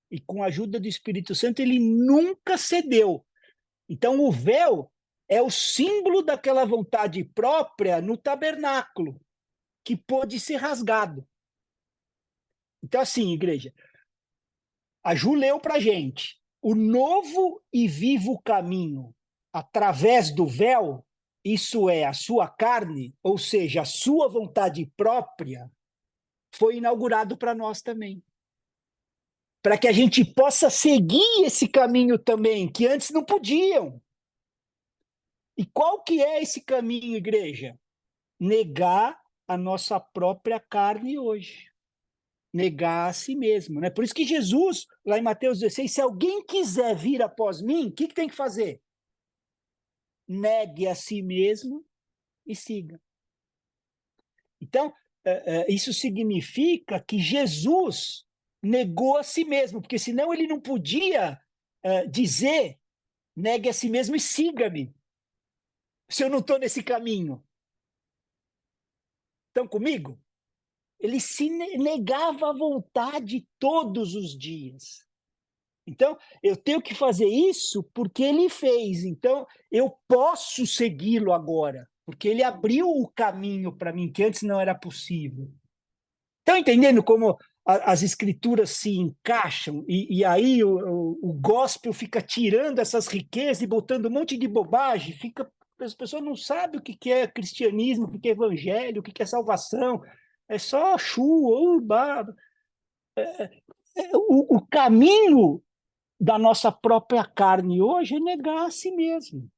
E com a ajuda do Espírito Santo, ele nunca cedeu. Então, o véu é o símbolo daquela vontade própria no tabernáculo, que pôde ser rasgado. Então, assim, igreja, a Ju leu para a gente, o novo e vivo caminho através do véu, isso é, a sua carne, ou seja, a sua vontade própria, foi inaugurado para nós também. Para que a gente possa seguir esse caminho também, que antes não podiam. E qual que é esse caminho, igreja? Negar a nossa própria carne hoje. Negar a si mesmo, né? Por isso que Jesus, lá em Mateus 16, se alguém quiser vir após mim, o que tem que fazer? Negue a si mesmo e siga. Então, isso significa que Jesus negou a si mesmo, porque senão ele não podia dizer, negue a si mesmo e siga-me, se eu não estou nesse caminho. Estão comigo? Ele se negava à vontade todos os dias. Então, eu tenho que fazer isso porque ele fez. Então, eu posso segui-lo agora, porque ele abriu o caminho para mim, que antes não era possível. Estão entendendo como as escrituras se encaixam? E aí o gospel fica tirando essas riquezas e botando um monte de bobagem, as pessoas não sabem o que é cristianismo, o que é evangelho, o que é salvação. É só chu ou baba. O caminho da nossa própria carne hoje é negar a si mesmo.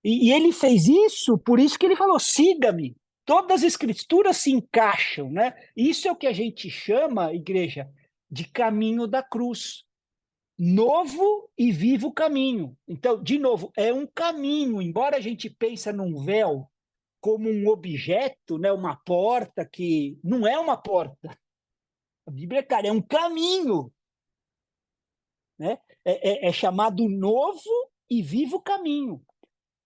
E ele fez isso, por isso que ele falou, siga-me. Todas as escrituras se encaixam, né? Isso é o que a gente chama, igreja, de caminho da cruz. Novo e vivo caminho. Então, de novo, é um caminho, embora a gente pense num véu como um objeto, né, uma porta que não é uma porta. A Bíblia, cara, é um caminho, né? É chamado novo e vivo caminho.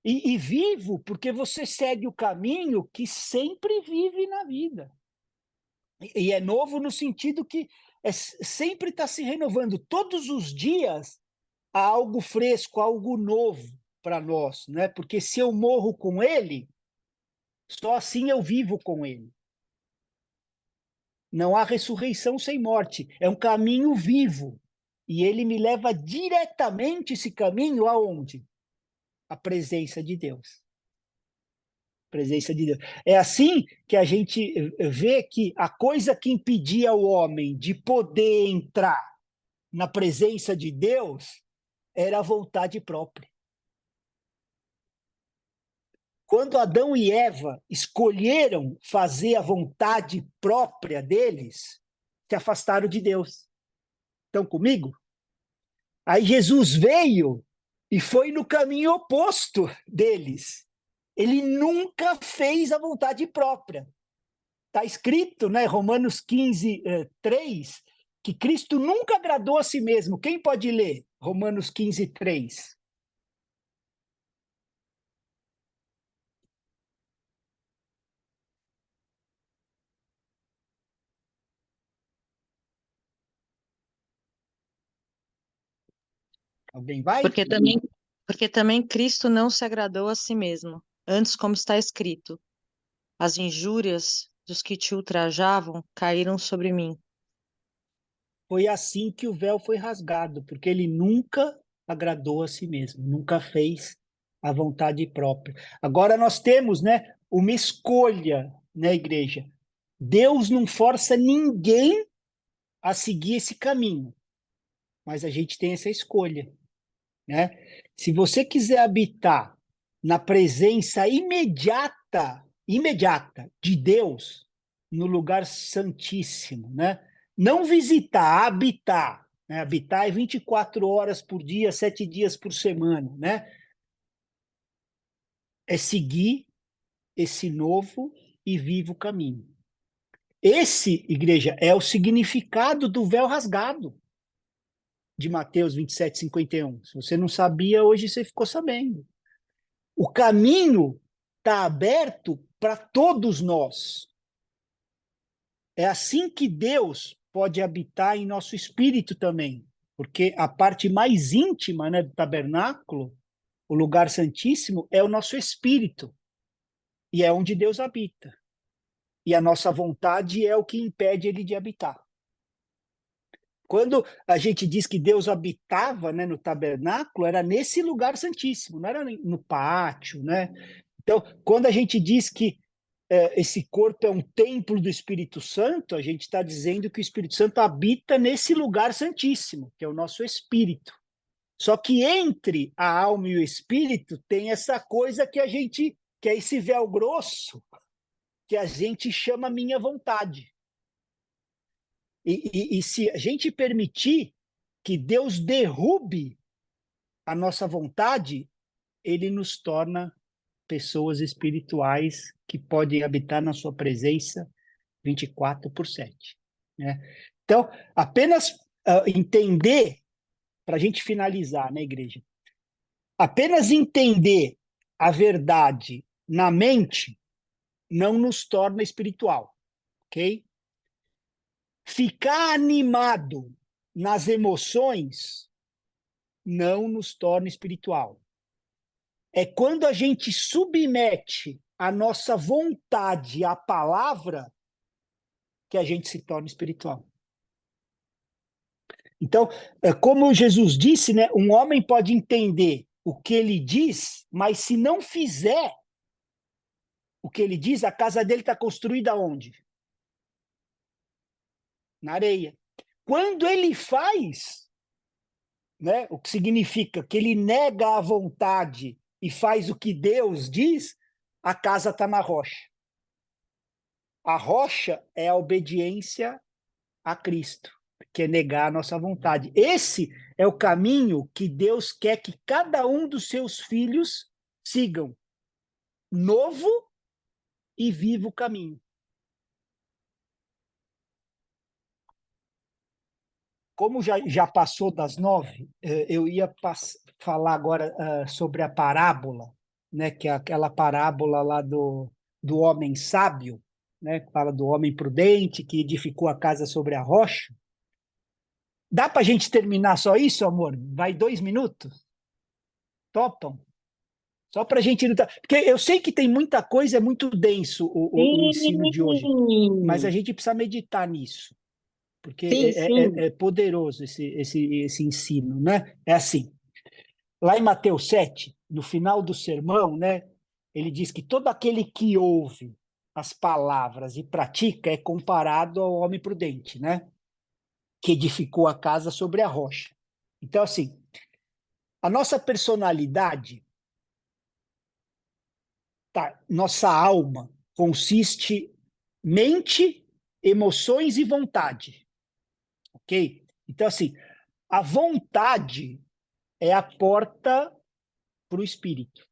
E vivo porque você segue o caminho que sempre vive na vida. E é novo no sentido que sempre está se renovando. Todos os dias há algo fresco, algo novo para nós, né? Porque se eu morro com ele, só assim eu vivo com ele. Não há ressurreição sem morte. É um caminho vivo. E ele me leva diretamente esse caminho aonde? A presença de Deus. Presença de Deus. É assim que a gente vê que a coisa que impedia o homem de poder entrar na presença de Deus era a vontade própria. Quando Adão e Eva escolheram fazer a vontade própria deles, se afastaram de Deus. Estão comigo? Aí Jesus veio e foi no caminho oposto deles. Ele nunca fez a vontade própria. Está escrito, né, Romanos 15, 3, que Cristo nunca agradou a si mesmo. Quem pode ler Romanos 15, 3? Alguém vai? Porque também Cristo não se agradou a si mesmo. Antes, como está escrito, as injúrias dos que te ultrajavam caíram sobre mim. Foi assim que o véu foi rasgado, porque ele nunca agradou a si mesmo, nunca fez a vontade própria. Agora nós temos, né, uma escolha, né, igreja? Deus não força ninguém a seguir esse caminho, mas a gente tem essa escolha, né? Se você quiser habitar na presença imediata de Deus, no lugar santíssimo, né? Não visitar, habitar, né? Habitar é 24 horas por dia, 7 dias por semana, né? É seguir esse novo e vivo caminho. Esse, igreja, é o significado do véu rasgado de Mateus 27, 51. Se você não sabia, hoje você ficou sabendo. O caminho está aberto para todos nós. É assim que Deus pode habitar em nosso espírito também, porque a parte mais íntima, né, do tabernáculo, o lugar santíssimo, é o nosso espírito, e é onde Deus habita. E a nossa vontade é o que impede ele de habitar. Quando a gente diz que Deus habitava, né, no tabernáculo, era nesse lugar santíssimo, não era no pátio, né? Então, quando a gente diz que esse corpo é um templo do Espírito Santo, a gente está dizendo que o Espírito Santo habita nesse lugar santíssimo, que é o nosso espírito. Só que entre a alma e o espírito tem essa coisa que é esse véu grosso, que a gente chama minha vontade. E se a gente permitir que Deus derrube a nossa vontade, ele nos torna pessoas espirituais que podem habitar na sua presença 24/7. Né? Então, apenas entender, para a gente finalizar, né, igreja? Apenas entender a verdade na mente não nos torna espiritual, ok? Ficar animado nas emoções não nos torna espiritual. É quando a gente submete a nossa vontade à palavra que a gente se torna espiritual. Então, como Jesus disse, né, um homem pode entender o que ele diz, mas se não fizer o que ele diz, a casa dele está construída onde? Na areia. Quando ele faz, né, o que significa que ele nega a vontade e faz o que Deus diz, a casa está na rocha. A rocha é a obediência a Cristo, que é negar a nossa vontade. Esse é o caminho que Deus quer que cada um dos seus filhos sigam. Novo e vivo caminho. Como já passou das 9, eu ia falar agora sobre a parábola, né, que é aquela parábola lá do homem sábio, né, que fala do homem prudente que edificou a casa sobre a rocha. Dá para a gente terminar só isso, amor? Vai 2 minutos? Topam? Só para a gente lutar. Porque eu sei que tem muita coisa, é muito denso o ensino de hoje, mas a Sim, gente precisa meditar nisso, porque sim, sim. é poderoso esse ensino, né? É assim, lá em Mateus 7, no final do sermão, né, ele diz que todo aquele que ouve as palavras e pratica é comparado ao homem prudente, né? Que edificou a casa sobre a rocha. Então, assim, a nossa personalidade, tá, nossa alma consiste mente, emoções e vontade, ok? Então, assim, a vontade é a porta para o espírito.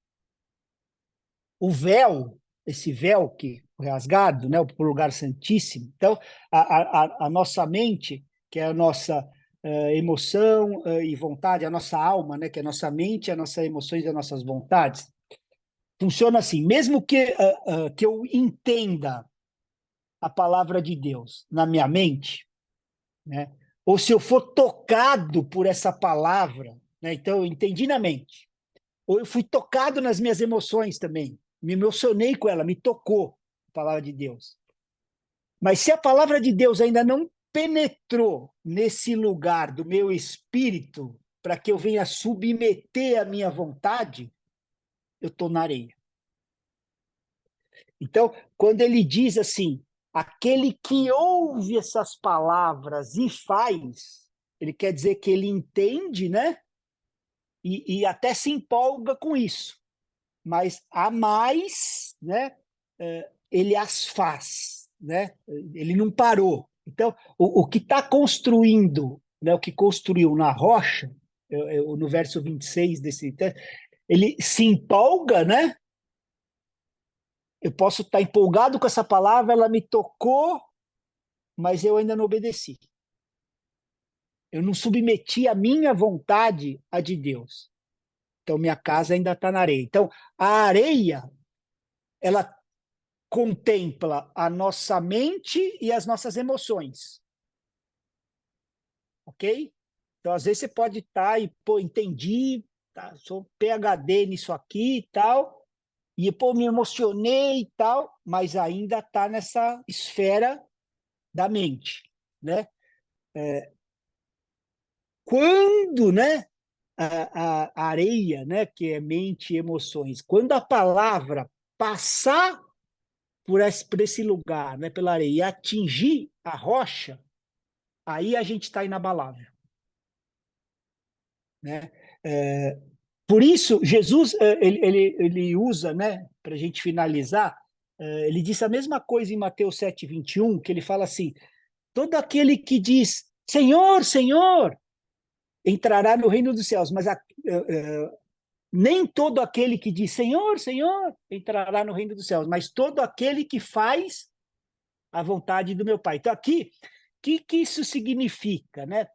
O véu, esse véu que foi rasgado, né, para o lugar santíssimo. Então, a nossa mente, que é a nossa emoção e vontade, a nossa alma, né, que é a nossa mente, as nossas emoções e as nossas vontades, funciona assim. Mesmo que eu entenda a palavra de Deus na minha mente, né, ou se eu for tocado por essa palavra, né, então eu entendi na mente, ou eu fui tocado nas minhas emoções também, me emocionei com ela, me tocou a palavra de Deus. Mas se a palavra de Deus ainda não penetrou nesse lugar do meu espírito, para que eu venha submeter a minha vontade, eu estou na areia. Então, quando ele diz assim, aquele que ouve essas palavras e faz, ele quer dizer que ele entende, né? E até se empolga com isso. Mas a mais, né? Ele as faz, né? Ele não parou. Então, o que está construindo, né? O que construiu na rocha, no verso 26 desse texto, ele se empolga, né? Eu posso estar empolgado com essa palavra, ela me tocou, mas eu ainda não obedeci. Eu não submeti a minha vontade à de Deus. Então, minha casa ainda está na areia. Então, a areia, ela contempla a nossa mente e as nossas emoções. Ok? Então, às vezes, você pode estar e, pô, entendi, tá, sou PhD nisso aqui e tal, e, pô, me emocionei e tal, mas ainda está nessa esfera da mente, né? Quando, né, a areia, né, que é mente e emoções, quando a palavra passar por esse lugar, né, pela areia, e atingir a rocha, aí a gente está inabalável, né? Por isso, Jesus, ele usa, né, para a gente finalizar, ele disse a mesma coisa em Mateus 7:21, que ele fala assim, todo aquele que diz, Senhor, Senhor, entrará no reino dos céus, mas nem todo aquele que diz Senhor, Senhor, entrará no reino dos céus, mas todo aquele que faz a vontade do meu Pai. Então, aqui, o que isso significa, né?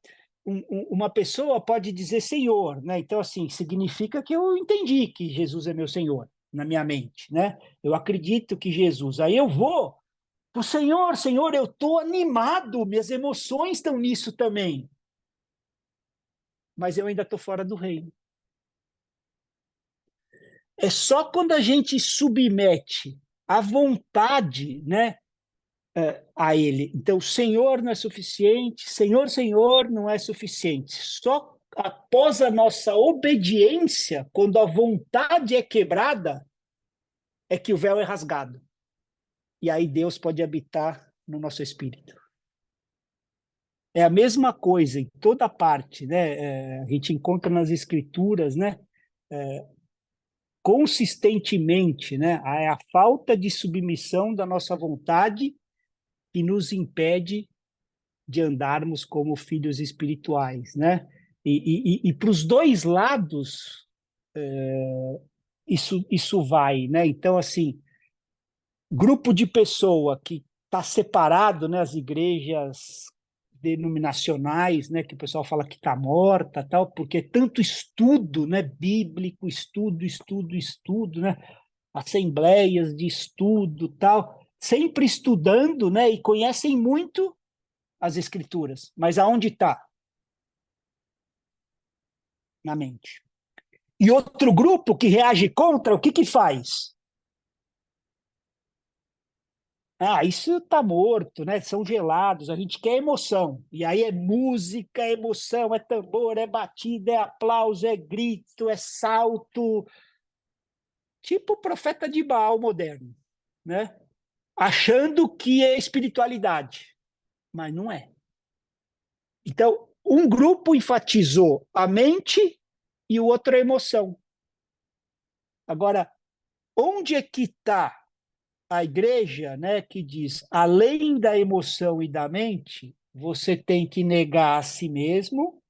Uma pessoa pode dizer Senhor, né? Então, assim, significa que eu entendi que Jesus é meu Senhor, na minha mente, né? Eu acredito que Jesus. Aí eu vou o Senhor, Senhor, eu estou animado, minhas emoções estão nisso também. Mas eu ainda estou fora do reino. É só quando a gente submete a vontade, né, a ele. Então, Senhor não é suficiente, Senhor, Senhor não é suficiente. Só após a nossa obediência, quando a vontade é quebrada, é que o véu é rasgado. E aí Deus pode habitar no nosso espírito. É a mesma coisa em toda parte, né? A gente encontra nas escrituras, né? Consistentemente, né? É a falta de submissão da nossa vontade que nos impede de andarmos como filhos espirituais, né? E para os dois lados, isso vai, né? Então, assim, grupo de pessoa que está separado, né? As igrejas denominacionais, né? Que o pessoal fala que está morta, tal, porque tanto estudo, né? Bíblico, estudo, né? Assembleias de estudo, tal, sempre estudando, né? E conhecem muito as escrituras, mas aonde está? Na mente. E outro grupo que reage contra, o que que faz? Ah, isso está morto, né? São gelados, a gente quer emoção. E aí é música, é emoção, é tambor, é batida, é aplauso, é grito, é salto. Tipo o profeta de Baal moderno, né? Achando que é espiritualidade, mas não é. Então, um grupo enfatizou a mente e o outro a emoção. Agora, onde é que está a igreja, né, que diz, além da emoção e da mente, você tem que negar a si mesmo,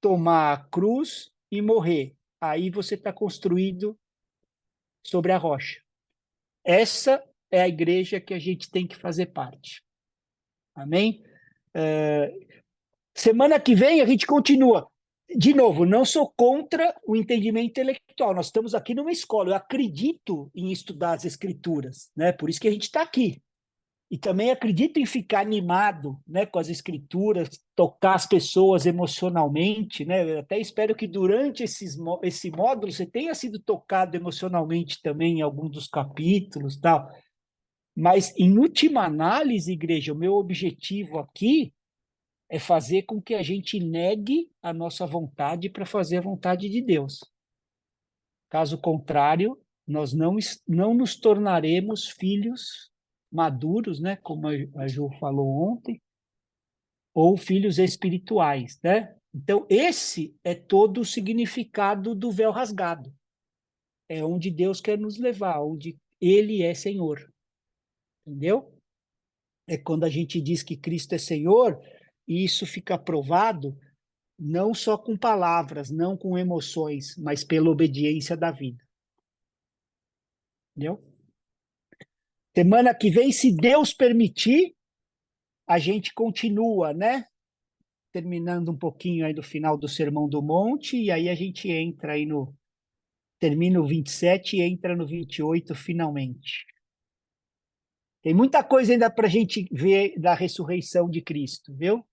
tomar a cruz e morrer. Aí você está construído sobre a rocha. Essa é a igreja que a gente tem que fazer parte. Amém? Semana que vem a gente continua. De novo, não sou contra o entendimento intelectual. Nós estamos aqui numa escola. Eu acredito em estudar as escrituras, né? Por isso que a gente está aqui. E também acredito em ficar animado, né, com as escrituras, tocar as pessoas emocionalmente, né? Eu até espero que durante esse módulo você tenha sido tocado emocionalmente também em algum dos capítulos, tal. Mas, em última análise, igreja, o meu objetivo aqui é fazer com que a gente negue a nossa vontade para fazer a vontade de Deus. Caso contrário, nós não nos tornaremos filhos maduros, né, como a Ju falou ontem, ou filhos espirituais, né? Então, esse é todo o significado do véu rasgado. É onde Deus quer nos levar, onde Ele é Senhor. Entendeu? É quando a gente diz que Cristo é Senhor, e isso fica provado não só com palavras, não com emoções, mas pela obediência da vida. Entendeu? Semana que vem, se Deus permitir, a gente continua, né? Terminando um pouquinho aí do final do Sermão do Monte, e aí a gente entra aí no... Termina o 27 e entra no 28 finalmente. Tem muita coisa ainda para a gente ver da ressurreição de Cristo, viu?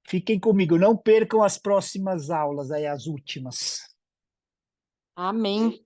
Fiquem comigo, não percam as próximas aulas aí, as últimas. Amém.